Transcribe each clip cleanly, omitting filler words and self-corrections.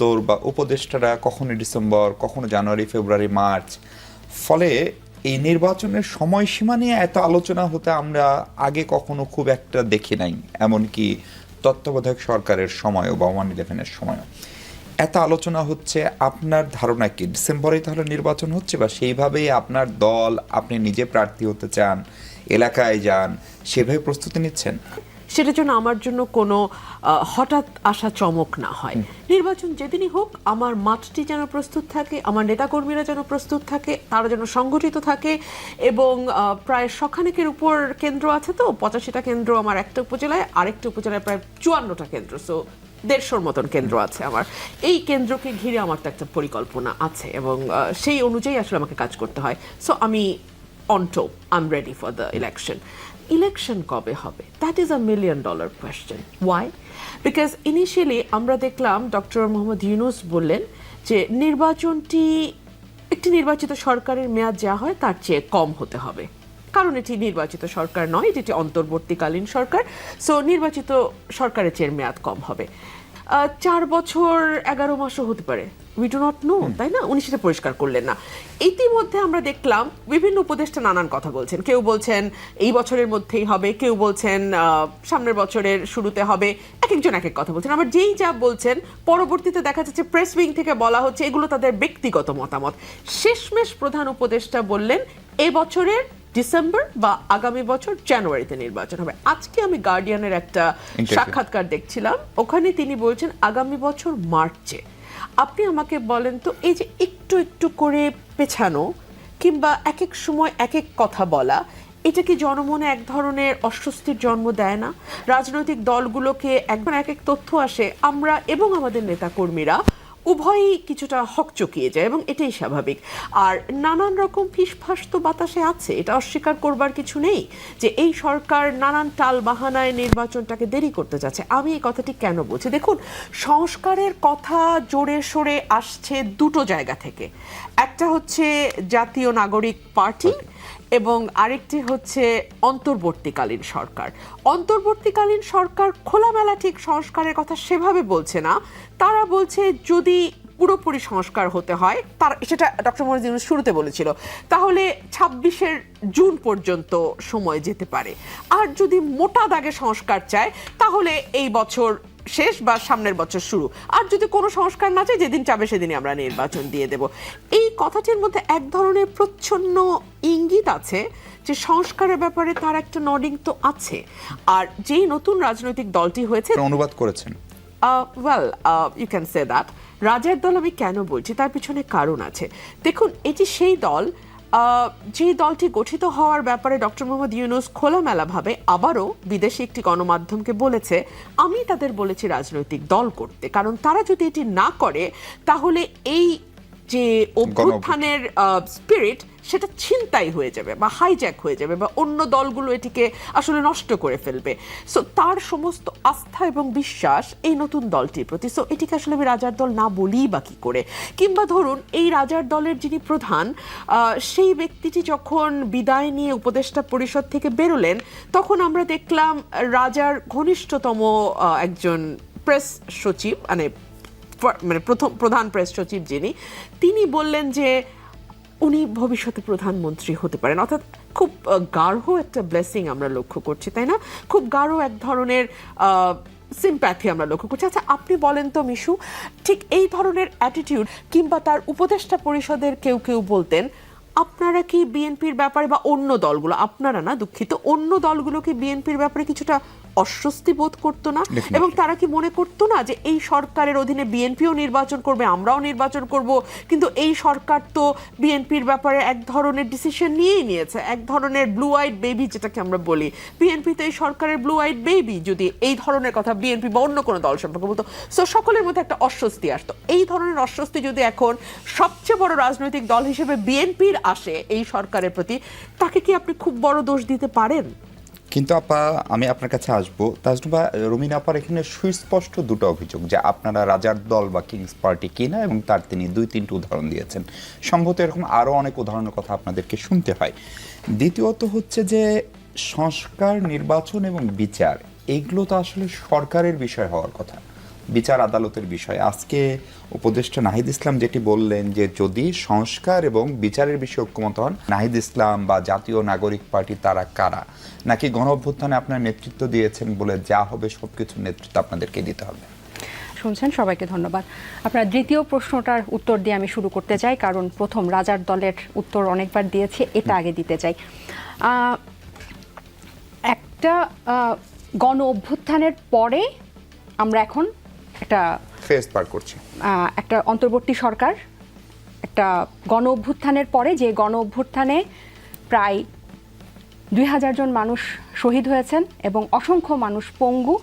তোর বা উপদেষ্টারা কখনো ডিসেম্বর, কখনো জানুয়ারি, ফেব্রুয়ারি, মার্চ। ফলে এই নির্বাচনের সময়সীমা নিয়ে এত আলোচনা হতে আমরা আগে কখনো খুব একটা দেখি নাই, এমনকি তত্ত্বাবধায়ক সরকারের সময়ও বা 1/11-এর সময়ও এত আলোচনা হচ্ছে। আপনার ধারণা কি ডিসেম্বরেই তাহলে নির্বাচন হচ্ছে, বা সেইভাবেই আপনার দল, আপনি নিজে প্রার্থী হতে চান, এলাকায় যান, সেভাবে প্রস্তুতি নিচ্ছেন? সেটার জন্য আমার জন্য কোনো হঠাৎ আসা চমক না হয়। নির্বাচন যেদিনই হোক আমার মাঠটি যেন প্রস্তুত থাকে, আমার নেতাকর্মীরা যেন প্রস্তুত থাকে, তারা যেন সংগঠিত থাকে, এবং প্রায় শখানেকের উপর কেন্দ্র আছে, তো 85টা কেন্দ্র আমার একটা উপজেলায়, আরেকটা উপজেলায় প্রায় 54টা কেন্দ্র, সো 150-র মতন কেন্দ্র আছে আমার। এই কেন্দ্রকে ঘিরে আমার তো একটা পরিকল্পনা আছে, এবং সেই অনুযায়ী আসলে আমাকে কাজ করতে হয়। সো আমি on top, I am ready for the election. Election কবে হবে, that is $1 million question. Why? Because initially আমরা দেখলাম ডক্টর মোহাম্মদ ইউনূস বললেন যে নির্বাচনটি একটি নির্বাচিত সরকারের মেয়াদ যা হয় তার চেয়ে কম হতে হবে, কারণ এটি নির্বাচিত সরকার নয়, এটি অন্তর্বর্তীকালীন সরকার। সো নির্বাচিত সরকারের চেয়ে মেয়াদ কম হবে। 4 বছর 11 মাসও হতে পারে, উই ডু নট নো, তাই না? উনি সেটা পরিষ্কার করলেন না। ইতিমধ্যে আমরা দেখলাম বিভিন্ন উপদেষ্টা নানান কথা বলছেন। কেউ বলছেন এই বছরের মধ্যেই হবে, কেউ বলছেন সামনের বছরের শুরুতে হবে, এক একজন এক এক কথা বলছেন। আবার যেই যা বলছেন পরবর্তীতে দেখা যাচ্ছে প্রেস উইং থেকে বলা হচ্ছে এগুলো তাদের ব্যক্তিগত মতামত। শেষমেশ প্রধান উপদেষ্টা বললেন এ বছরের ডিসেম্বর বা আগামী বছর জানুয়ারিতে নির্বাচন হবে। আজকে আমি গার্ডিয়ানের একটা সাক্ষাৎকার দেখছিলাম, ওখানে তিনি বলছেন আগামী বছর মার্চে। আপনি আমাকে বলেন তো, এই যে একটু একটু করে পেছানো কিংবা এক এক সময় এক এক কথা বলা, এটা কি জনমনে এক ধরনের অস্বস্তির জন্ম দেয় না? রাজনৈতিক দলগুলোকে একবার এক এক তথ্য আসে, আমরা এবং আমাদের নেতাকর্মীরা উভয়ই কিছুটা হকচকিয়ে যায়, এবং এটাই স্বাভাবিক। আর নানান রকম ফিসফাস তো বাতাসে আছে, এটা অস্বীকার করবার কিছু নেই যে এই সরকার নানান টাল বাহানায় নির্বাচনটাকে দেরি করতে যাচ্ছে। আমি এই কথাটি কেন বলছি, দেখুন, সংস্কারের কথা জোরে সোরে আসছে দুটো জায়গা থেকে। একটা হচ্ছে জাতীয় নাগরিক পার্টি এবং আরেকটি হচ্ছে অন্তর্বর্তীকালীন সরকার। অন্তর্বর্তীকালীন সরকার খোলামেলা ঠিক সংস্কারের কথা সেভাবে বলছে না, তারা বলছে যদি পুরোপুরি সংস্কার হতে হয়, তার সেটা ডক্টর মোহাম্মদ ইউনূস শুরুতে বলেছিল, তাহলে 26 জুন পর্যন্ত সময় যেতে পারে। আর যদি মোটা দাগে সংস্কার চায় তাহলে এই বছর শেষ বা সামনের বছর শুরু। আর যদি কোনো সংস্কার না চাই, যেদিন চাবে সেদিনই আমরা নির্বাচন দিয়ে দেব। এই কথাটির মধ্যে এক ধরনের প্রচ্ছন্ন ইঙ্গিত আছে যে সংস্কারের ব্যাপারে তার একটা নডিং তো আছে। আর যেই নতুন রাজনৈতিক দলটি হয়েছে, অনুবাদ করেছেন, well you can say that. রাজার দল আমি কেন বলছি, তার পিছনে কারণ আছে। দেখুন, এটি সেই দল যে দলটি গঠিত হওয়ার ব্যাপারে ডক্টর মোহাম্মদ ইউনূস খোলামেলাভাবে আবারও বিদেশি একটি গণমাধ্যমকে বলেছে আমি তাদের বলেছি রাজনৈতিক দল করতে, কারণ তারা যদি এটি না করে তাহলে এই যে অভ্যুত্থানের স্পিরিট সেটা ছিনতাই হয়ে যাবে বা হাইজ্যাক হয়ে যাবে, বা অন্য দলগুলো এটিকে আসলে নষ্ট করে ফেলবে। সো তার সমস্ত আস্থা এবং বিশ্বাস এই নতুন দলটির প্রতি। সো এটিকে আসলে আমি রাজার দল না বলি বা কি করে? কিংবা ধরুন এই রাজার দলের যিনি প্রধান, সেই ব্যক্তিটি যখন বিদায় নিয়ে উপদেষ্টা পরিষদ থেকে বেরোলেন, তখন আমরা দেখলাম রাজার ঘনিষ্ঠতম একজন প্রেস সচিব, মানে প্রধান প্রেস সচিব যিনি, তিনি বললেন যে উনি ভবিষ্যতে প্রধানমন্ত্রী হতে পারেন। অর্থাৎ খুব গাঢ় একটা ব্লেসিং আমরা লক্ষ্য করছি, তাই না? খুব গাঢ় এক ধরনের সিম্প্যাথি আমরা লক্ষ্য করছি। আচ্ছা, আপনি বলেন তো মিশু, ঠিক এই ধরনের অ্যাটিটিউড কিংবা তার উপদেষ্টা পরিষদের কেউ কেউ বলতেন আপনারা কি বিএনপির ব্যাপারে, বা অন্য দলগুলো, আপনারা না দুঃখিত, অন্য দলগুলো কি বিএনপির ব্যাপারে কিছুটা অস্বস্তি বোধ করতো না? এবং তারা কি মনে করতো না যে এই সরকারের অধীনে বিএনপিও নির্বাচন করবে, আমরাও নির্বাচন করব, কিন্তু এই সরকার তো বিএনপির ব্যাপারে এক ধরনের ডিসিশন নিয়েই নিয়েছে, এক ধরনের ব্লু আইড বেবি যেটাকে আমরা বলি। বিএনপি তো এই সরকারের ব্লু আইড বেবি, যদি এই ধরনের কথা বিএনপি বা অন্য কোনো দল সম্পর্কে বলতো, সো সকলের মধ্যে একটা অস্বস্তি আসতো। এই ধরনের অস্বস্তি যদি এখন সবচেয়ে বড় রাজনৈতিক দল হিসেবে বিএনপির আসে এই সরকারের প্রতি, তাকে কি আপনি খুব বড় দোষ দিতে পারেন? কিন্তু আপা, আমি আপনার কাছে আসবো। তাজনুবা, রুমিন আপার এখানে সুস্পষ্ট দুটো অভিযোগ যে আপনারা রাজার দল বা কিংস পার্টি কিনা, এবং তার তিনি 2-3টি উদাহরণ দিয়েছেন। সম্ভবত এরকম আরও অনেক উদাহরণের কথা আপনাদেরকে শুনতে হয়। দ্বিতীয়ত হচ্ছে যে সংস্কার, নির্বাচন এবং বিচার, এগুলো তো আসলে সরকারের বিষয় হওয়ার কথা। বিচার আদালতের বিষয়। আজকে উপদেষ্টা নাহিদ ইসলাম যেটি বললেন যে যদি সংস্কার এবং বিচারের বিষয়ে ঐক্যমত হন, নাহিদ ইসলাম বা জাতীয় নাগরিক পার্টি তারা কারা, নাকি গণ অভ্যুত্থানে আপনার নেতৃত্ব দিয়েছেন বলে যা হবে সবকিছুর নেতৃত্ব আপনাদেরকে দিতে হবে? শুনছেন, সবাইকে ধন্যবাদ। আপনার দ্বিতীয় প্রশ্নটার উত্তর দিয়ে আমি শুরু করতে চাই, কারণ প্রথম রাজার দলের উত্তর অনেকবার দিয়েছি, এটা আগে দিতে চাই। একটা গণ অভ্যুত্থানের পরে আমরা এখন একটা ফেজ পার করছি, একটা অন্তর্বর্তী সরকার, একটা গণ অভ্যুত্থানের পরে যে গণ অভ্যুত্থানে প্রায় 2000 জন মানুষ শহীদ হয়েছেন এবং অসংখ্য মানুষ পঙ্গু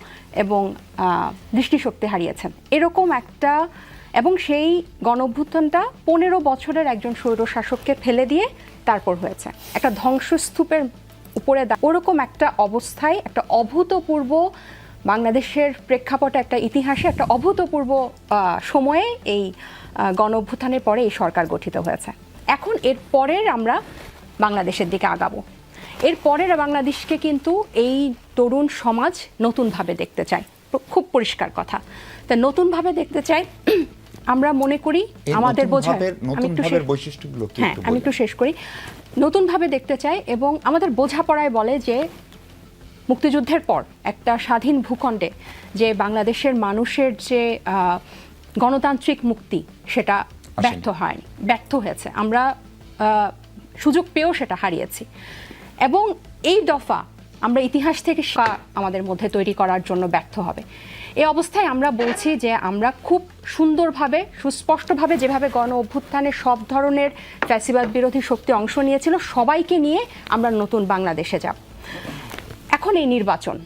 এবং দৃষ্টিশক্তি হারিয়েছেন, এরকম একটা, এবং সেই গণ অভ্যুত্থানটা 15 বছরের একজন স্বৈরশাসককে ফেলে দিয়ে তারপর হয়েছে, একটা ধ্বংসস্তূপের উপরে ওরকম একটা অবস্থায়, একটা অভূতপূর্ব বাংলাদেশের প্রেক্ষাপটে, একটা ইতিহাসে একটা অভূতপূর্ব সময়ে এই গণ অভ্যুত্থানের পরে এই সরকার গঠিত হয়েছে। এখন এর পরের আমরা বাংলাদেশের দিকে আগাবো। এর পরের বাংলাদেশকে কিন্তু এই তরুণ সমাজ নতুনভাবে দেখতে চায়, খুব পরিষ্কার কথা। তা নতুনভাবে দেখতে চাই, আমরা মনে করি আমাদের বৈশিষ্ট্যগুলো কি? হ্যাঁ, আমি একটু শেষ করি। নতুনভাবে দেখতে চাই এবং আমাদের বোঝাপড়ায় বলে যে মুক্তিযুদ্ধের পর একটা স্বাধীন ভূখণ্ডে যে বাংলাদেশের মানুষের যে গণতান্ত্রিক মুক্তি, সেটা ব্যর্থ হয়েছে। আমরা সুযোগ পেয়েও সেটা হারিয়েছি এবং এই দফা আমরা ইতিহাস থেকে আমাদের মধ্যে তৈরি করার জন্য ব্যর্থ হবে। এই অবস্থায় আমরা বলছি যে আমরা খুব সুন্দরভাবে, সুস্পষ্টভাবে, যেভাবে গণ অভ্যুত্থানে সব ধরনের ফ্যাসিবাদ বিরোধী শক্তি অংশ নিয়েছিল, সবাইকে নিয়ে আমরা নতুন বাংলাদেশে যাব। এখন এই নির্বাচন,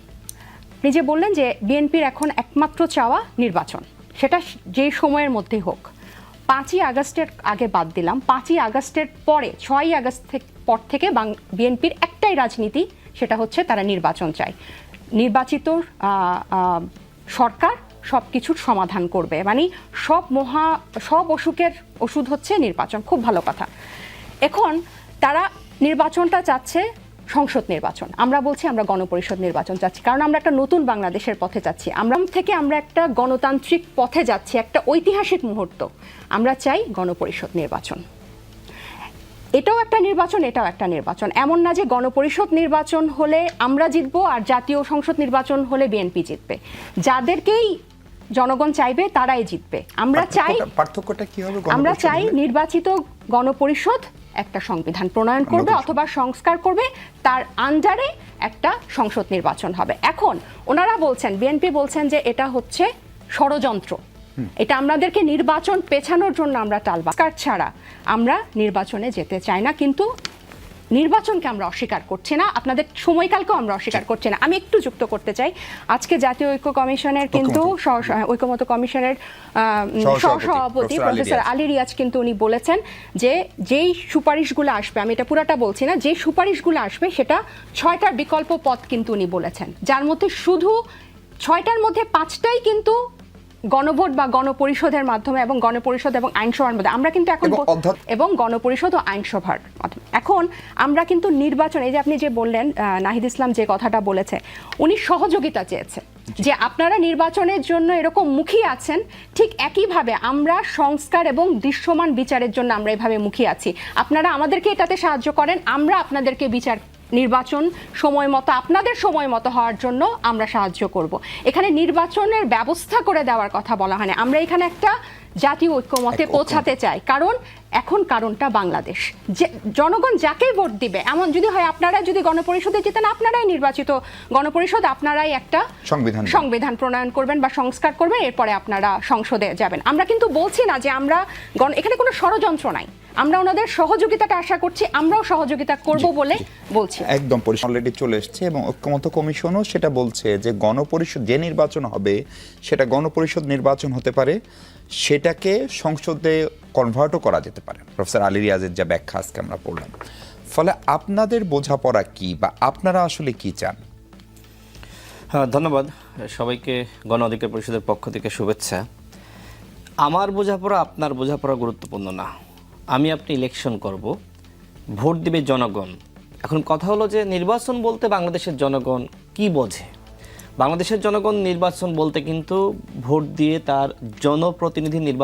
আপনি যে বললেন যে বিএনপির এখন একমাত্র চাওয়া নির্বাচন, সেটা যেই সময়ের মধ্যেই হোক। 5ই আগস্টের আগে বাদ দিলাম, 5ই আগস্টের পরে 6ই আগস্ট পর থেকে বিএনপির একটাই রাজনীতি, সেটা হচ্ছে তারা নির্বাচন চায়। নির্বাচিত সরকার সব কিছুর সমাধান করবে, মানে সব অসুখের ওষুধ হচ্ছে নির্বাচন। খুব ভালো কথা। এখন তারা নির্বাচনটা চাচ্ছে সংসদ নির্বাচন, আমরা বলছি আমরা গণপরিষদ নির্বাচন চাচ্ছি, কারণ আমরা একটা নতুন বাংলাদেশের পথে যাচ্ছি। আমরা একটা গণতান্ত্রিক পথে যাচ্ছি, একটা ঐতিহাসিক মুহূর্ত। আমরা চাই গণপরিষদ নির্বাচন। এটাও একটা নির্বাচন, এটাও একটা নির্বাচন। এমন না যে গণপরিষদ নির্বাচন হলে আমরা জিতবো আর জাতীয় সংসদ নির্বাচন হলে বিএনপি জিতবে। যাদেরকেই জনগণ চাইবে তারাই জিতবে। আমরা চাই, পার্থক্যটা কি হবে? আমরা চাই নির্বাচিত গণপরিষদ একটা সংবিধান প্রণয়ন করবে অথবা সংস্কার করবে, তার আন্ডারে একটা সংসদ নির্বাচন হবে। এখন ওনারা বলছেন, বিএনপি বলছেন যে এটা হচ্ছে ষড়যন্ত্র, এটা আমাদেরকে নির্বাচন পেছানোর জন্য আমরা টালবাস্কার ছাড়া আমরা নির্বাচনে যেতে চাই না। কিন্তু নির্বাচনকে আমরা অস্বীকার করছি না, আপনাদের সময়কালকেও আমরা অস্বীকার করছি না। আমি একটু যুক্ত করতে চাই, আজকে জাতীয় ঐক্য কমিশনের কিন্তু ঐক্যমত্য কমিশনের সহসভাপতি প্রফেসর আলী রিয়াজ কিন্তু উনি বলেছেন যে যেই সুপারিশগুলো আসবে, আমি এটা পুরাটা বলছি না, যে সুপারিশগুলো আসবে সেটা 6টার বিকল্প পথ কিন্তু উনি বলেছেন, যার মধ্যে শুধু 6টার মধ্যে 5টাই কিন্তু গণভোট বা গণপরিষদের মাধ্যমে, এবং গণপরিষদ এবং আইনসভার মধ্যে আমরা কিন্তু এখন, এবং গণপরিষদ ও আইনসভার মাধ্যমে এখন আমরা কিন্তু নির্বাচন, এই যে আপনি যে বললেন নাহিদ ইসলাম যে কথাটা বলেছে, উনি সহযোগিতা চেয়েছে যে আপনারা নির্বাচনের জন্য এরকম মুখিয়ে আছেন, ঠিক একইভাবে আমরা সংস্কার এবং দৃশ্যমান বিচারের জন্য আমরা এভাবে মুখিয়ে আছি। আপনারা আমাদেরকে এটাতে সাহায্য করেন, আমরা আপনাদেরকে বিচার নির্বাচন সময় মতো, আপনাদের সময় মতো হওয়ার জন্য আমরা সাহায্য করব। এখানে নির্বাচনের ব্যবস্থা করে দেওয়ার কথা বলা হয় না, আমরা এখানে একটা জাতীয় ঐক্যমতে পৌঁছাতে চাই। কারণ এখন কারণটা বাংলাদেশ, যে জনগণ যাকেই ভোট দিবে, এমন যদি হয় আপনারা যদি গণপরিষদে যেতেন, আপনারাই নির্বাচিত গণপরিষদ, আপনারাই একটা সংবিধান প্রণয়ন করবেন বা সংস্কার করবেন, এরপরে আপনারা সংসদে যাবেন। আমরা কিন্তু বলছি না যে আমরা এখানে কোনো ষড়যন্ত্র নাই, আমরা ওনাদের সহযোগিতাটা আশা করছি, আমরাও সহযোগিতা করব বলে বলছি। একদম পরিষ্কার, অলরেডি চলে এসেছে এবং ঐক্যমত্য কমিশনও সেটা বলছে যে গণপরিষদ যে নির্বাচন হবে সেটা গণপরিষদ নির্বাচন হতে পারে, সেটাকে সংসদে কনভার্টও করা যেতে পারে। প্রফেসর আলী রিয়াজের যা ব্যাখ্যা আজকে আমরা পড়লাম, ফলে আপনাদের বোঝাপড়া কি বা আপনারা আসলে কি চান? হ্যাঁ, ধন্যবাদ সবাইকে। গণ অধিকার পরিষদের পক্ষ থেকে শুভেচ্ছা। আমার বোঝাপড়া আপনার বোঝাপড়া গুরুত্বপূর্ণ না। আমি আপনি ইলেকশন করব, ভোট দিবে জনগণ। এখন কথা হলো যে নির্বাচন বলতে বাংলাদেশের জনগণ কি বোঝে। বাংলাদেশের জনগণ নির্বাচন বলতে কিন্তু ভোট দিয়ে তার জনপ্রতিনিধি নির্বাচন